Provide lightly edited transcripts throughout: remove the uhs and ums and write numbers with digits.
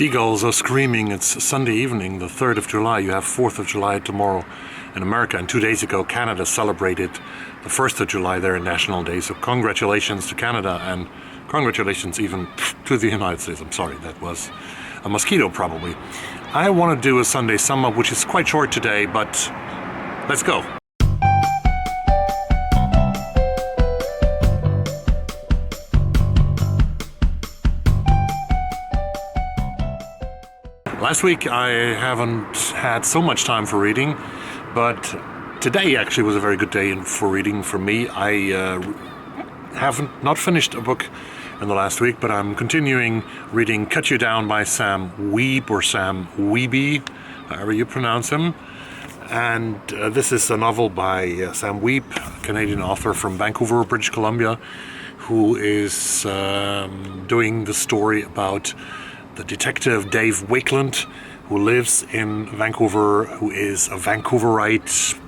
Seagulls are screaming. It's Sunday evening, the 3rd of July. You have 4th of July tomorrow in America. And 2 days ago, Canada celebrated the 1st of July, their National Day. So congratulations to Canada and congratulations even to the United States. I'm sorry, that was a mosquito probably. I want to do a Sunday sum up, which is quite short today, but let's go. Last week I haven't had so much time for reading, but today actually was a very good day for reading for me. I haven't not finished a book in the last week, but I'm continuing reading Cut You Down by Sam Wiebe, or Sam Wiebe, however you pronounce him. And this is a novel by Sam Wiebe, a Canadian author from Vancouver, British Columbia, who is doing the story about the detective Dave Wakeland, who lives in Vancouver, who is a Vancouverite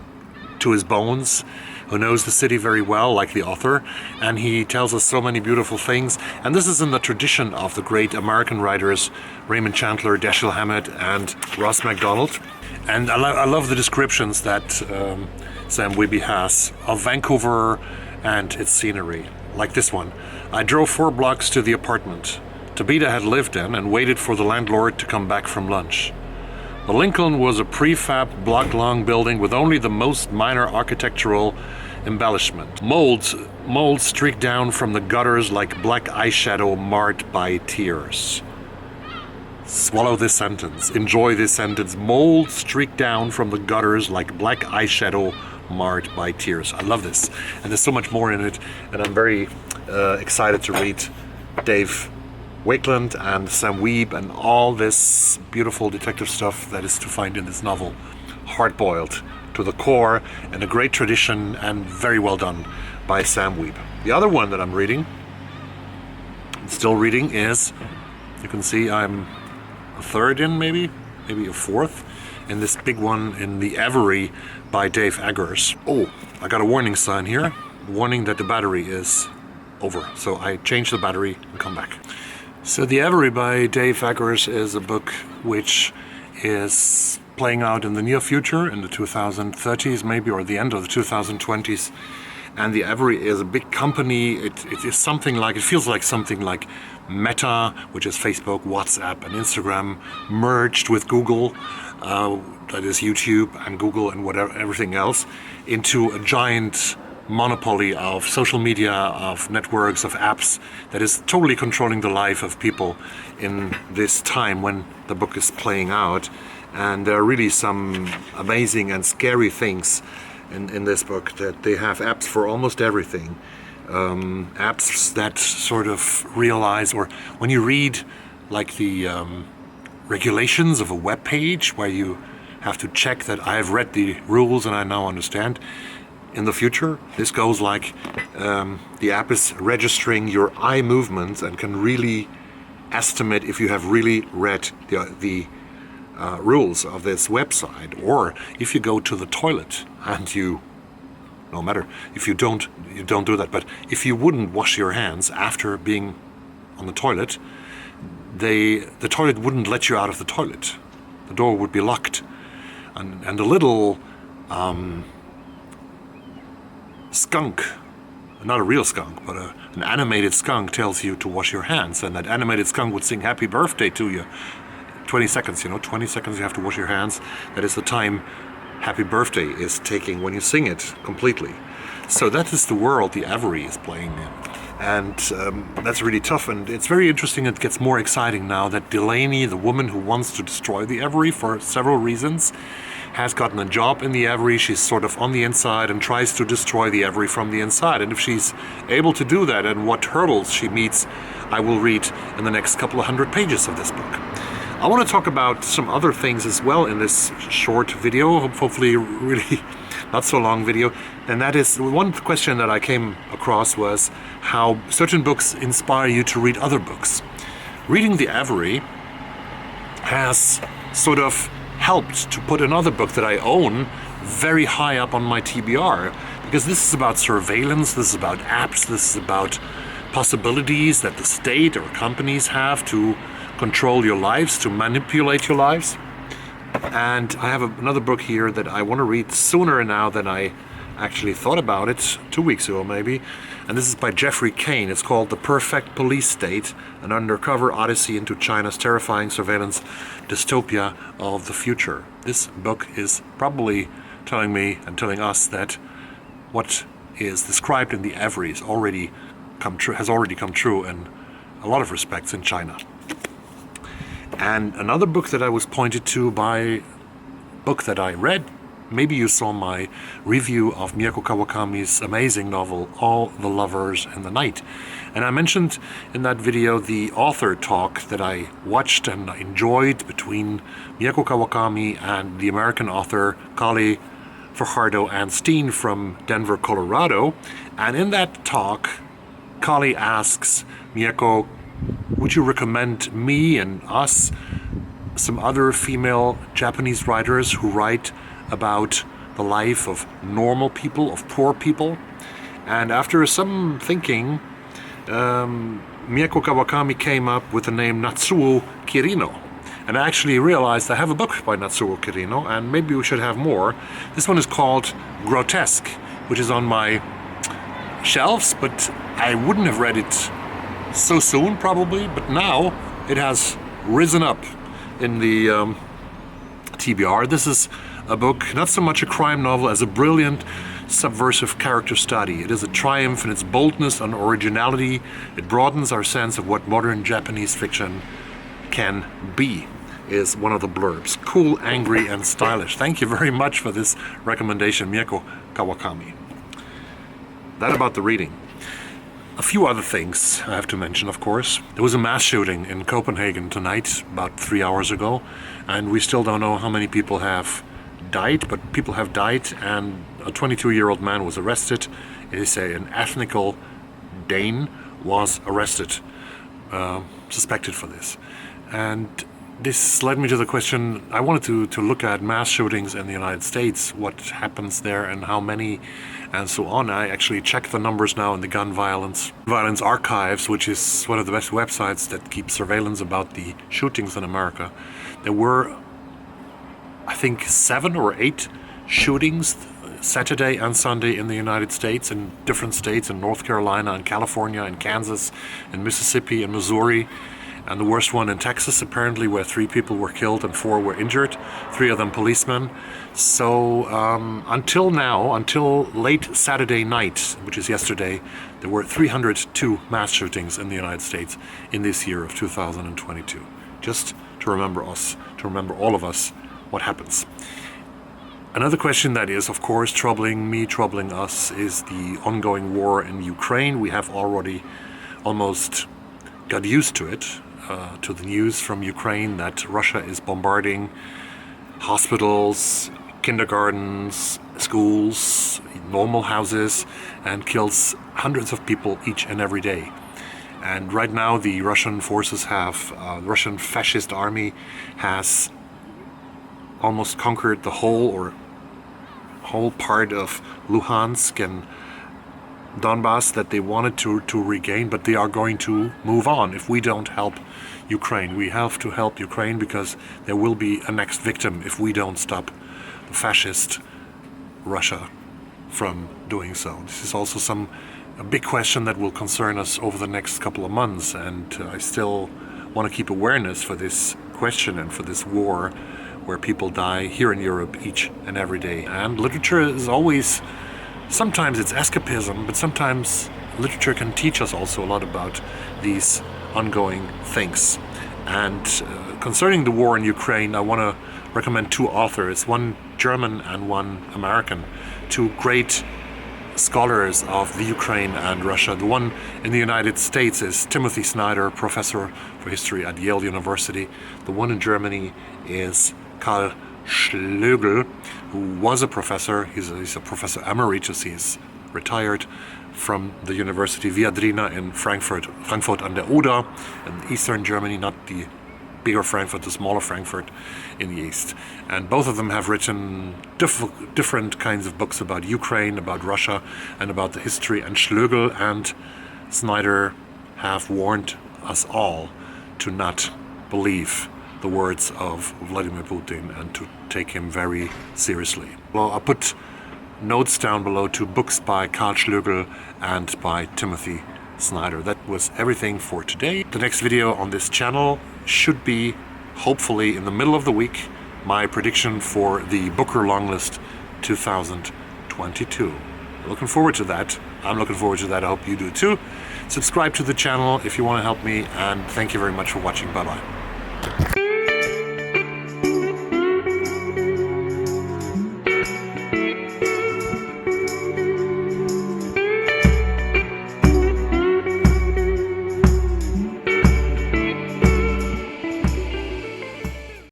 to his bones, who knows the city very well, like the author, and he tells us so many beautiful things. And this is in the tradition of the great American writers Raymond Chandler, Dashiell Hammett, and Ross MacDonald. And I love the descriptions that Sam Wiebe has of Vancouver and its scenery, like this one. I drove 4 blocks to the apartment Tabitha had lived in and waited for the landlord to come back from lunch. The Lincoln was a prefab block-long building with only the most minor architectural embellishment. Molds streaked down from the gutters like black eyeshadow marred by tears. Swallow this sentence. Enjoy this sentence. Molds streaked down from the gutters like black eyeshadow marred by tears. I love this. And there's so much more in it. And I'm very excited to read Dave Wakeland and Sam Wiebe and all this beautiful detective stuff that is to find in this novel. Hard-boiled to the core, and a great tradition, and very well done by Sam Wiebe. The other one that I'm still reading, is, you can see I'm a third in, maybe a fourth, in this big one in The Avery by Dave Eggers. Oh, I got a warning sign here, warning that the battery is over. So I change the battery and come back. So The Avery by Dave Eggers is a book which is playing out in the near future, in the 2030s maybe, or the end of the 2020s. And The Avery is a big company. It is something like, it feels like something like Meta, which is Facebook, WhatsApp, and Instagram, merged with Google, that is YouTube and Google and whatever, everything else, into a giant monopoly of social media, of networks, of apps that is totally controlling the life of people in this time when the book is playing out. And there are really some amazing and scary things in this book, that they have apps for almost everything. Apps that sort of realize, or when you read like the regulations of a web page where you have to check that I've read the rules and I now understand. In the future, this goes like the app is registering your eye movements and can really estimate if you have really read the rules of this website. Or if you go to the toilet and no matter if you don't do that, but if you wouldn't wash your hands after being on the toilet, the toilet wouldn't let you out of the toilet. The door would be locked, and a little skunk, not a real skunk, but an animated skunk tells you to wash your hands, and that animated skunk would sing happy birthday to you. 20 seconds, 20 seconds you have to wash your hands. That is the time happy birthday is taking when you sing it completely. So that is the world The Avery is playing in. And that's really tough, and it's very interesting. It gets more exciting now that Delaney, the woman who wants to destroy The Avery for several reasons, has gotten a job in The Avery. She's sort of on the inside and tries to destroy The Avery from the inside. And if she's able to do that, and what hurdles she meets, I will read in the next couple of 100 pages of this book. I want to talk about some other things as well in this short video, hopefully really not so long video. And that is, one question that I came across was how certain books inspire you to read other books. Reading The Avery has sort of helped to put another book that I own very high up on my TBR, because this is about surveillance, this is about apps, this is about possibilities that the state or companies have to control your lives, to manipulate your lives. And I have another book here that I want to read sooner now than I actually thought about it, 2 weeks ago maybe. And this is by Geoffrey Cain. It's called The Perfect Police State, an undercover odyssey into China's terrifying surveillance dystopia of the future. This book is probably telling me and telling us that what is described in the Avery has already come true in a lot of respects in China. And another book that I was pointed to by book that I read, maybe you saw my review of Mieko Kawakami's amazing novel, All the Lovers in the Night. And I mentioned in that video the author talk that I watched and enjoyed between Mieko Kawakami and the American author Karl Fajardo and Steen from Denver, Colorado. And in that talk, Karl asks Mieko, would you recommend me and us some other female Japanese writers who write about the life of normal people, of poor people? And after some thinking, Mieko Kawakami came up with the name Natsuo Kirino. And I actually realized I have a book by Natsuo Kirino, and maybe we should have more. This one is called Grotesque, which is on my shelves, but I wouldn't have read it so soon probably, but now it has risen up in the TBR. This is a book, not so much a crime novel as a brilliant subversive character study. It is a triumph in its boldness and originality. It broadens our sense of what modern Japanese fiction can be, is one of the blurbs. Cool, angry, and stylish. Thank you very much for this recommendation, Mieko Kawakami. That about the reading. A few other things I have to mention, of course. There was a mass shooting in Copenhagen tonight, about 3 hours ago, and we still don't know how many people have died, but people have died, and a 22-year-old man was arrested. It is an ethnical Dane was arrested, suspected for this. And this led me to the question, I wanted to look at mass shootings in the United States, what happens there and how many, and so on. I actually checked the numbers now in the Gun Violence Archives, which is one of the best websites that keeps surveillance about the shootings in America. There were, I think, 7 or 8 shootings Saturday and Sunday in the United States, in different states, in North Carolina, in California, in Kansas, in Mississippi, in Missouri. And the worst one in Texas, apparently, where 3 people were killed and 4 were injured, 3 of them policemen. So until now, until late Saturday night, which is yesterday, there were 302 mass shootings in the United States in this year of 2022. Just to remember us, to remember all of us, what happens. Another question that is, of course, troubling me, troubling us, is the ongoing war in Ukraine. We have already almost got used to it. To the news from Ukraine that Russia is bombarding hospitals, kindergartens, schools, normal houses, and kills hundreds of people each and every day. And right now the Russian forces the Russian fascist army has almost conquered the whole part of Luhansk and Donbass that they wanted to regain, but they are going to move on if we don't help Ukraine. We have to help Ukraine because there will be a next victim if we don't stop the fascist Russia from doing so. This is also a big question that will concern us over the next couple of months, and I still want to keep awareness for this question and for this war where people die here in Europe each and every day. And literature is always, sometimes it's escapism, but sometimes literature can teach us also a lot about these ongoing things. And concerning the war in Ukraine, I want to recommend 2 authors, one German and one American, 2 great scholars of the Ukraine and Russia. The one in the United States is Timothy Snyder, professor for history at Yale University. The one in Germany is Karl Schlögel, who was a professor. He's a professor emeritus. He's retired from the University Viadrina in Frankfurt an der Oder in eastern Germany, not the bigger Frankfurt, the smaller Frankfurt in the east. And both of them have written different kinds of books about Ukraine, about Russia, and about the history. And Schlögel and Snyder have warned us all to not believe the words of Vladimir Putin and to take him very seriously. Well, I'll put notes down below to books by Karl Schlögel and by Timothy Snyder. That was everything for today. The next video on this channel should be, hopefully in the middle of the week, my prediction for the Booker Longlist 2022. Looking forward to that. I'm looking forward to that. I hope you do too. Subscribe to the channel if you want to help me, and thank you very much for watching. Bye-bye.